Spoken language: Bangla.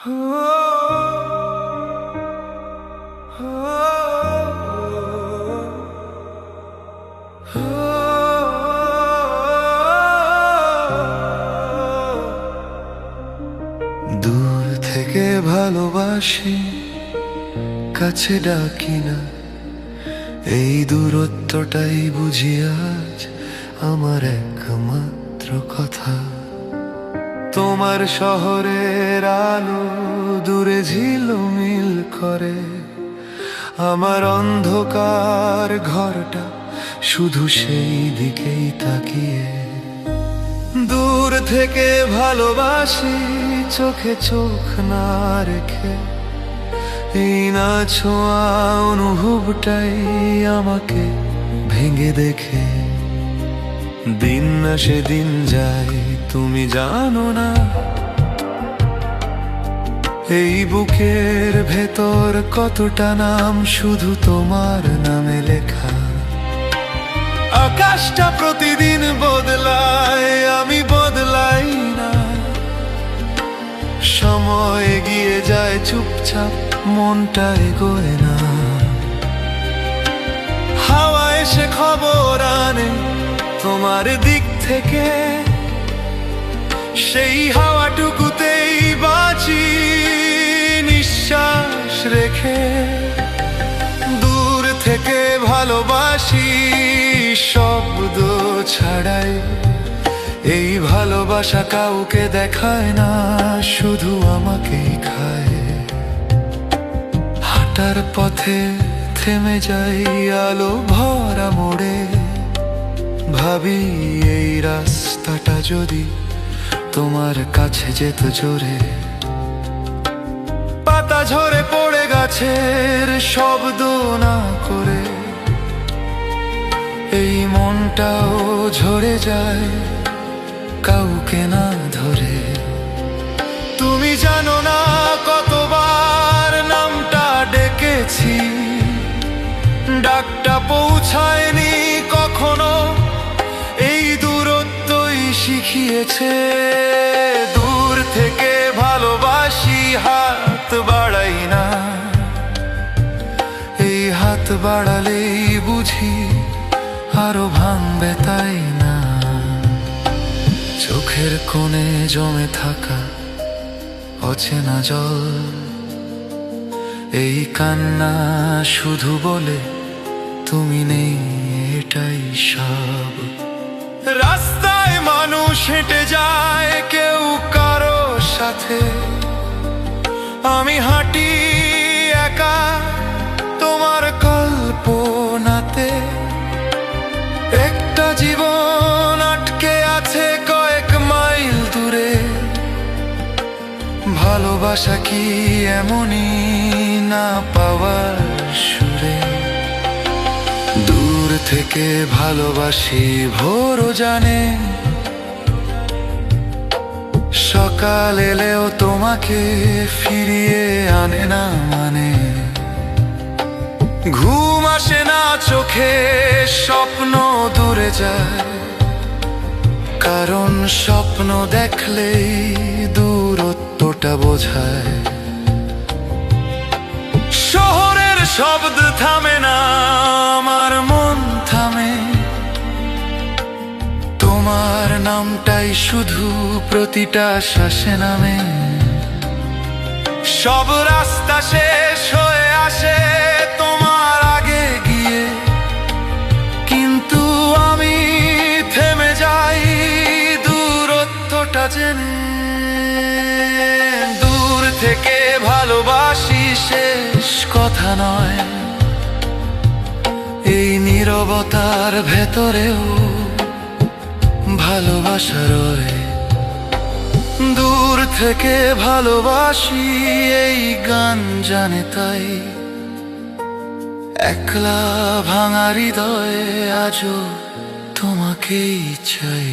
দূর থেকে ভালোবাসি, কাছে ডাকি না, এই দূরত্বটাই বুঝি আজ আমার একমাত্র কথা। তোমার শহরের আলো দূরে ঝিলমিল করে, আমার অন্ধকার ঘরটা শুধু সেই দিকেই তাকিয়ে। দূর থেকে ভালোবাসি, চোখে চোখ না রেখে, এই না ছোঁয়া অনুভবটাই আমাকে ভেঙে দেখে। দিন না সেদিন যায়, তুমি জানো না, এই বুকের ভেতর কতটা নাম শুধু তোমার নামে লেখা। আকাশটা প্রতিদিন বদলায়, আমি বদলাই না, সময় এগিয়ে যায় চুপচাপ, মনটা এগোয় না। হাওয়া এসে খবর আনে তোমার দিক থেকে, সেই হাওয়াটুকুতেই বাঁচি নিঃশ্বাস রেখে। দূর থেকে ভালোবাসি, শব্দ ছাড়াই, এই ভালোবাসা কাউকে দেখায় না, শুধু আমাকেই খায়। হাঁটার পথে থেমে যাই আলো ভরা মোড়ে, ভাবি এই রাস্তাটা যদি তোমার কাছে যেত জোরে। পাতা ঝরে পড়ে গাছের শব্দ না করে, এই মনটাও ঝরে যায় কাউকে না ধরে। তুমি জানো না কতবার নামটা ডেকেছি, ডাকটা পৌঁছায়নি কখনো, এই দূরত্বই শিখিয়েছে। দূর থেকে ভালোবাসি, হাত বাড়াই না, এই হাত বাড়ালেই বুঝি আরো ভাঙবে, তাই না? চোখের কোণে জমে থাকা অচেনা জল, এই কান্না শুধু বলে তুমি নেই, এটাই সব। রাস্তায় মানুষ হেঁটে যায় কেউ কারো সাথে, আমি হাঁটি একা তোমার কল্পনাতে। একটা জীবন আটকে আছে কয়েক মাইল দূরে, ভালোবাসা কি এমনই না পাওয়ার সুরে। দূর থেকে ভালোবাসি, ভোরও জানে, সকাল এলেও তোমাকে ফিরিয়ে আনে না মানে। ঘুম আসে না চোখে, স্বপ্ন দূরে যায়, কারণ স্বপ্ন দেখলেই দূরত্বটা বোঝায়। শহরের শব্দ থামে না, আমার মন থামে, তোমার নামটাই শুধু প্রতিটা শ্বাসে নামে। সব রাস্তা শেষ হয়ে আসে তোমার আগে গিয়ে, কিন্তু আমি থেমে যাই দূরত্বটা জেনে। দূর থেকে ভালোবাসি, শেষ কথা নয়, এই নীরবতার ভেতরেও ভালোবাসা রয়। দূর থেকে ভালোবাসি, এই গান জানে তাই, একলা ভাঙা হৃদয়ে আজও তোমাকেই চাই।